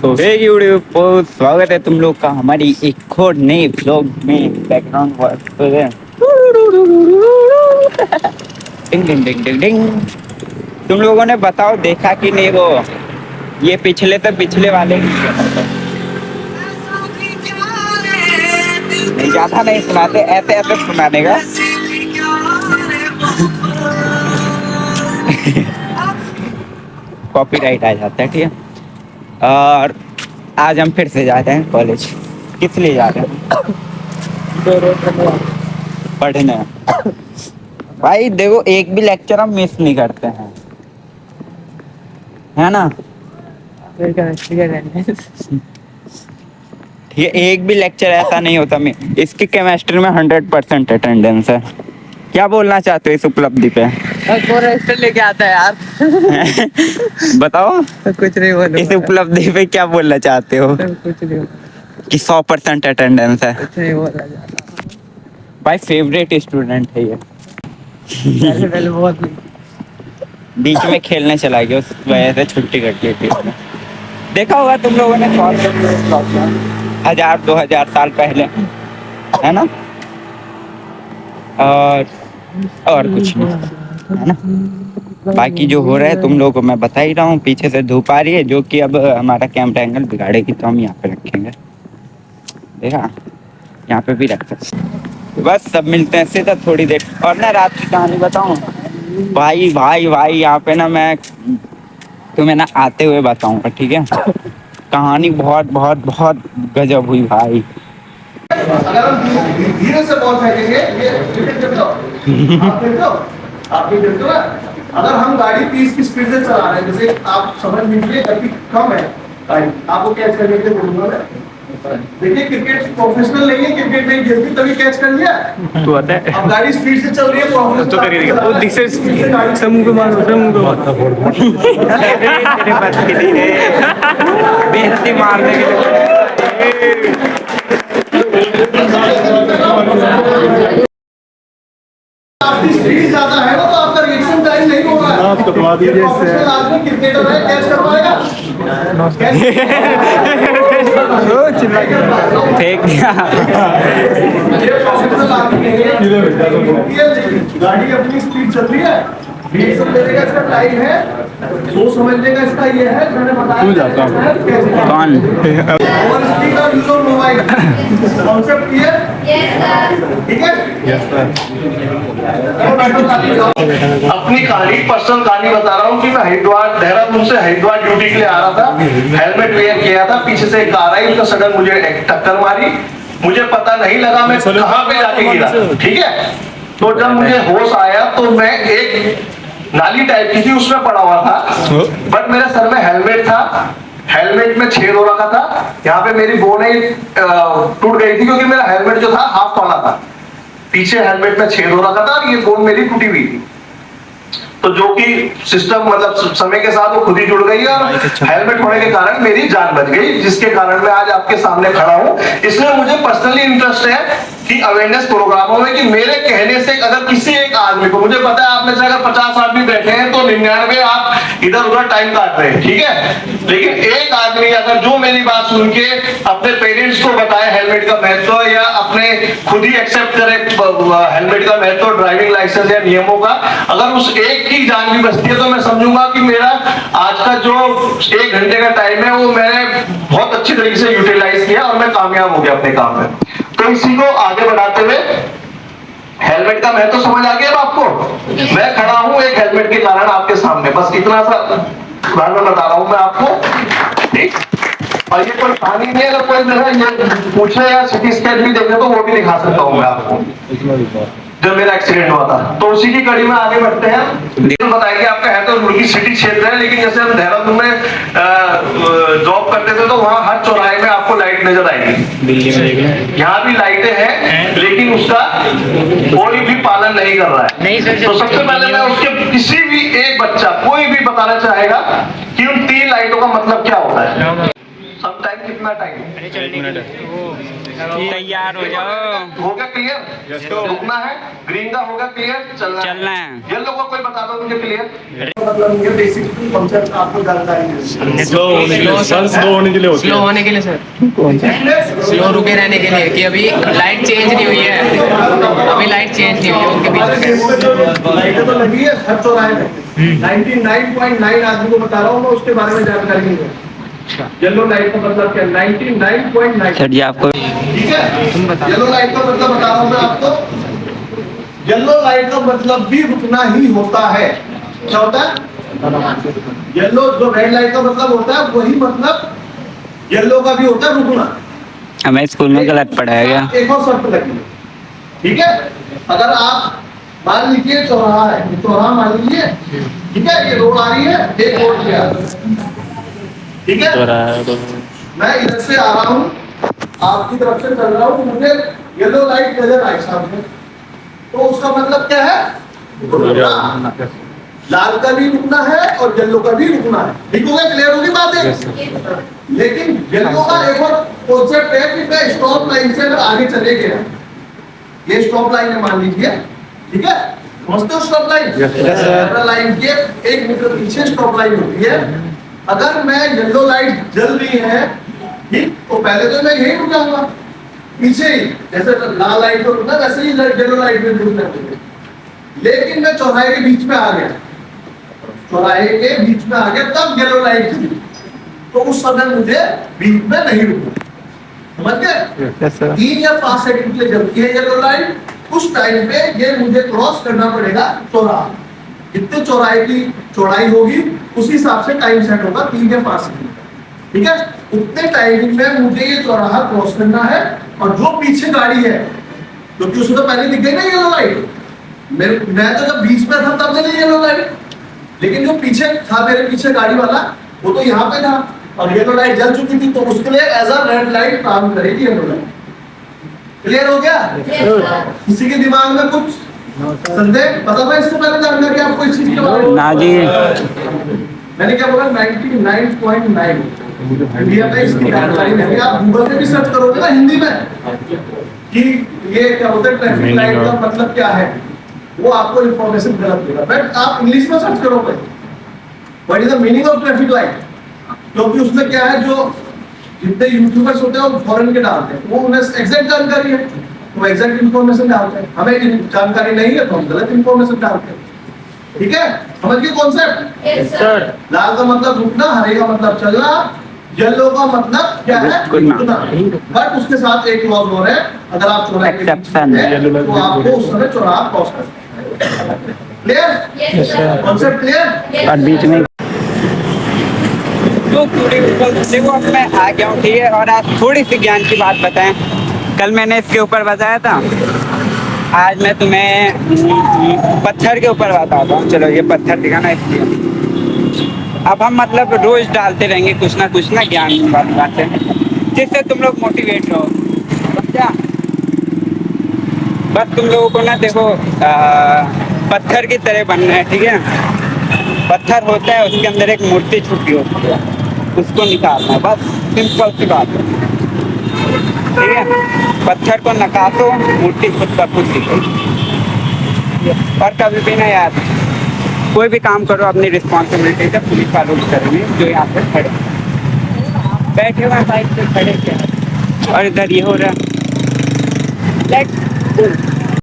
तो हे यूट्यूब स्वागत है तुम लोग का हमारी एक और नए व्लॉग में। बैकग्राउंड वर्क डिंग डिंग डिंग डिंग डिंग। तुम लोगों ने बताओ देखा कि नहीं वो ये पिछले तो पिछले वाले नहीं ज्यादा नहीं सुनाते, ऐसे ऐसे सुनाने का। कॉपीराइट आ जाता है, ठीक है। और आज हम फिर से जा रहे हैं कॉलेज। किस लिए जा रहे हैं? पढ़ने। भाई देखो एक भी लेक्चर हम मिस नहीं करते हैं, है ना? ठीक है, एक भी लेक्चर ऐसा नहीं होता। मैं इसकी केमिस्ट्री में 100% अटेंडेंस है। क्या बोलना चाहते हो इस उपलब्धि पे? लेके आता है यार। बताओ कुछ नहीं बोलूंगा। इस उपलब्धि पे क्या बोलना चाहते हो? कुछ नहीं कि 100% अटेंडेंस है। कुछ नहीं बोला जाता। भाई फेवरेट स्टूडेंट है ये। पहले बहुत बीच में खेलने चला गया, उस वजह से छुट्टी कर ली थी उसने। देखा होगा तुम लोगों ने 1000-2000 साल पहले, है ना? और कुछ नहीं, है ना? बाकी जो हो रहा है तुम लोगों को मैं बता ही रहा हूँ। पीछे से धूप आ रही है जो कि अब हमारा कैमरा एंगल बिगाड़ेगी, तो हम यहाँ पे रखेंगे। देखा, यहाँ पे भी रख सकते। बस सब मिलते हैं सीधा थोड़ी देर। और ना रात की कहानी बताऊँ भाई भाई भाई, यहाँ पे ना मैं तुम्हें ना आते हुए बताऊंगा, ठीक है? कहानी बहुत बहुत बहुत गजब हुई भाई। अगर हम धीरे से बॉल फेंकेंगे, ये क्रिकेट खेलते हो? आप खेलते हो? आप भी खेलते हो ना? अगर हम गाड़ी 30 की स्पीड से चला रहे हैं, जैसे आप समझ लीजिए गति कम है, आपको कैच करने के लिए बोलूंगा मैं। देखिए क्रिकेट प्रोफेशनल नहीं है, क्रिकेट नहीं खेलती तभी कैच कर लिया। तू आता है? अब गाड़ी स्पीड से चल रही है, प्रोफेशनल तो करिए वो दिसे समूह को मारो, समूह को मारो। तेरे बस की नहीं है बेइज्जती मारने के लिए। आपकी स्पीड ज्यादा है ना, तो आपका रिएक्शन टाइम नहीं होगा। आप कटवा दीजिए इससे। आदमी क्रिकेटर है, कैच कर पाएगा? फेंक दिया। गाड़ी अपनी स्पीड चल रही है, ये समझने का इसका टाइम है, वो समझने का इसका ये है। मैंने बताया कौन? और speed of use of mobile concept clear? ठीक है। अपनी कहानी, पर्सनल कहानी बता रहा हूँ कि मैं हरिद्वार, देहरादून से हरिद्वार ड्यूटी के लिए आ रहा था। हेलमेट वेयर किया था, पीछे से एक कार आई, तो सडन मुझे टक्कर मारी। मुझे पता नहीं लगा मैं कहाँ पे जाके गिरा, ठीक है। तो जब मुझे होश आया तो मैं एक नाली टाइप की थी उसमें पड़ा हुआ था, बट मेरे सर में हेलमेट था। हेलमेट में छेद हो रखा था, यहाँ पे मेरी बोने टूट गई थी क्योंकि मेरा हेलमेट जो था हाफ वाला था। पीछे हेलमेट में छेद हो रखा था और ये बोन मेरी टूटी हुई थी। तो जो कि सिस्टम मतलब समय के साथ वो खुद ही जुड़ गई और हेलमेट होने के कारण मेरी जान बच गई, जिसके कारण मैं आज आपके सामने खड़ा हूं। इसलिए मुझे पर्सनली इंटरेस्ट है कि अवेयरनेस प्रोग्रामों में कि मेरे कहने से अगर किसी एक आदमी को, मुझे पता है आप में से अगर 50 आदमी बैठे हैं तो 99 आप इधर उधर टाइम काट रहे हैं, ठीक है। लेकिन एक आदमी अगर जो मेरी बात सुन के अपने पेरेंट्स को बताए हेलमेट का महत्व, या अपने खुद ही एक्सेप्ट करे हेलमेट का महत्व, ड्राइविंग लाइसेंस या नियमों का, अगर उस एक की जान भी बचती है तो मैं समझूंगा कि मेरा आज का जो 1 घंटे का टाइम है वो मैंने बहुत अच्छी तरीके से यूटिलाइज किया और मैं कामयाब हो गया अपने काम में। तो इसी को आगे बढ़ाते हुए, हेलमेट का महत्व समझ आ गया आपको? मैं खड़ा हूं एक हेलमेट के कारण आपके सामने, बस इतना सा उदाहरण बता रहा हूं मैं आपको, ठीक। और ये कोई कहानी नहीं है, अगर कोई मेरा ये पूछे या सिटी स्कैन भी देखे तो वो भी दिखा सकता हूं मैं आपको, जब मेरा एक्सीडेंट हुआ था। तो उसी की कड़ी में आगे बढ़ते हैं। बताएंगे आपका है तो रुड़की सिटी क्षेत्र है, लेकिन जैसे हम देहरादून में जॉब करते थे तो वहाँ हर चौराहे में आपको लाइट नजर आएगी। दिल्ली में देख लो, यहाँ भी लाइटें हैं, लेकिन उसका कोई भी पालन नहीं कर रहा है। तो सबसे पहले मैं उसके किसी भी एक बच्चा कोई भी बताना चाहेगा कि उन 3 लाइटों का मतलब क्या होता है। समटाइम कितना टाइम? तैयार हो जाओ। हो गया क्लियर? रुकना है। ग्रीन का होगा क्लियर, चलना है। येलो को कोई बता दो मुझे क्लियर। मतलब ये बेसिक कॉन्सेप्ट आपको जानकारी है। स्लो होने के लिए सर, स्लो रुके रहने के लिए कि अभी लाइट चेंज नहीं हुई है, अभी लाइट चेंज नहीं हुई है उनके बीच में। लाइटें तो लगी है हर चौराहे में। 99.9 आदमी को बता रहा हूँ मैं, उसके बारे में जानकारी नहीं है। येलो लाइट का मतलब क्या? 99.9। सर जी आपको ठीक है, येलो लाइट का मतलब बता रहा हूँ मैं आपको। येलो लाइट का मतलब भी रुकना ही होता है। क्या होता है? येलो जो रेड लाइट का मतलब होता है वही मतलब येलो का भी होता है, रुकना। हमें स्कूल में गलत पढ़ाया गया। एक और शर्त लगी है, ठीक है। अगर आप मान लीजिए चौराहा है, ये चौराहा मान लीजिए, ठीक है, ये रोड आ रही है, एक रोड पे आ रही है, ठीक है। मैं इधर से आ रहा हूँ, आपकी तरफ से चल रहा हूँ, मुझे येलो लाइट नजर आई सामने, तो उसका मतलब क्या है? रुकना। लाल का भी रुकना है और येलो का भी रुकना है। ठीक हो गया? क्लियर होगी बात है? लेकिन येलो का एक और कॉन्सेप्ट है कि मैं स्टॉप लाइन से अगर आगे चले गया, ये स्टॉप लाइन है मान लीजिए, ठीक है, समझते हो स्टॉप लाइन? लाइन के 1 मीटर पीछे स्टॉप लाइन होती है। अगर मैं येलो लाइट जल रही है, ठीक, तो पहले तो मैं यही रुक जाऊंगा पीछे ही, जैसे लाल लाइट को रुकना वैसे ही येलो लाइट में रुकना है। लेकिन मैं चौराहे के बीच में आ गया, चौराहे के बीच में आ गया, तब येलो लाइट थी, तो उस समय मुझे बीच में नहीं रुकना। समझ गए? 3 या 5 सेकंड के लिए जलती है येलो लाइट, उस टाइम पे ये मुझे क्रॉस करना पड़ेगा चौराहा। जितने चौराहे की चौड़ाई होगी उस हिसाब से टाइम सेट होगा 3 या 5 सेकंड, ठीक है। उतने टाइमिंग में मुझे ये चौराहा क्रॉस करना है, और जो पीछे गाड़ी है, क्योंकि उसमें तो पहले दिख गई ना येलो लाइट, मैं तो जब बीच में था तब चली येलो लाइट, लेकिन जो पीछे था मेरे पीछे गाड़ी वाला, वो तो यहाँ पे था और येलो लाइट जल चुकी थी, तो उसके लिए एज अ रेड लाइट काम करेगी येलो लाइट। क्लियर हो गया? किसी के दिमाग में कुछ संदेह? पता था इससे पहले जानकारी आपको इस चीज के बारे में? ना जी, मैंने क्या बोला? 99.9 इंडिया में इसकी जानकारी नहीं है। आप गूगल पे भी सर्च करोगे ना हिंदी में कि ये क्या होता है, ट्रैफिक लाइट का मतलब क्या है, वो आपको इंफॉर्मेशन गलत देगा। बट आप इंग्लिश में सर्च करोगे what is the meaning of traffic light, क्योंकि उसमें क्या है, जो जितने यूट्यूबर्स होते हैं वो फॉरेन के डालते हैं, वो उन्हें एग्जैक्ट जानकारी है, तो एग्जैक्ट इन्फॉर्मेशन डालते हैं। हमें जानकारी नहीं है तो हम गलत इन्फॉर्मेशन डालते हैं, ठीक है। समझ गए कॉन्सेप्ट? Yes sir. लाल का मतलब रुकना, हरे का मतलब चलना, येलो का मतलब क्या है? रुकना। बट उसके साथ एक क्लॉज और है, अगर आप चौराहे के बीच में हैं, तो आपको उस समय चौराहा क्रॉस करना है। क्लियर? Concept clear? और बीच में तो पूरी देखो, अब मैं आ गया हूँ, ठीक है। और आप थोड़ी सी ज्ञान की बात बताएं, कल मैंने इसके ऊपर बताया था, आज मैं तुम्हें पत्थर के ऊपर बताता हूँ। चलो ये पत्थर दिखाना, इसलिए अब हम मतलब रोज डालते रहेंगे कुछ ना ज्ञान वाली बातें, जिससे तुम लोग मोटिवेट हो, समझा? बस तुम लोगों को ना देखो पत्थर की तरह बनना है, ठीक है। पत्थर होता है, उसके अंदर एक मूर्ति छुपी होती है, उसको निकालना है, बस सिंपल सी बात है, ठीक है। पत्थर को नकाशो, मूर्ति खुद का खुद दिखेगी। और कभी भी ना यार, कोई भी काम करो अपनी रिस्पॉन्सिबिलिटी से पूरी फॉलो करनी, जो यहाँ पे खड़े बैठे हुए बाइक पे खड़े क्या, और इधर ये हो रहा है। Let's go.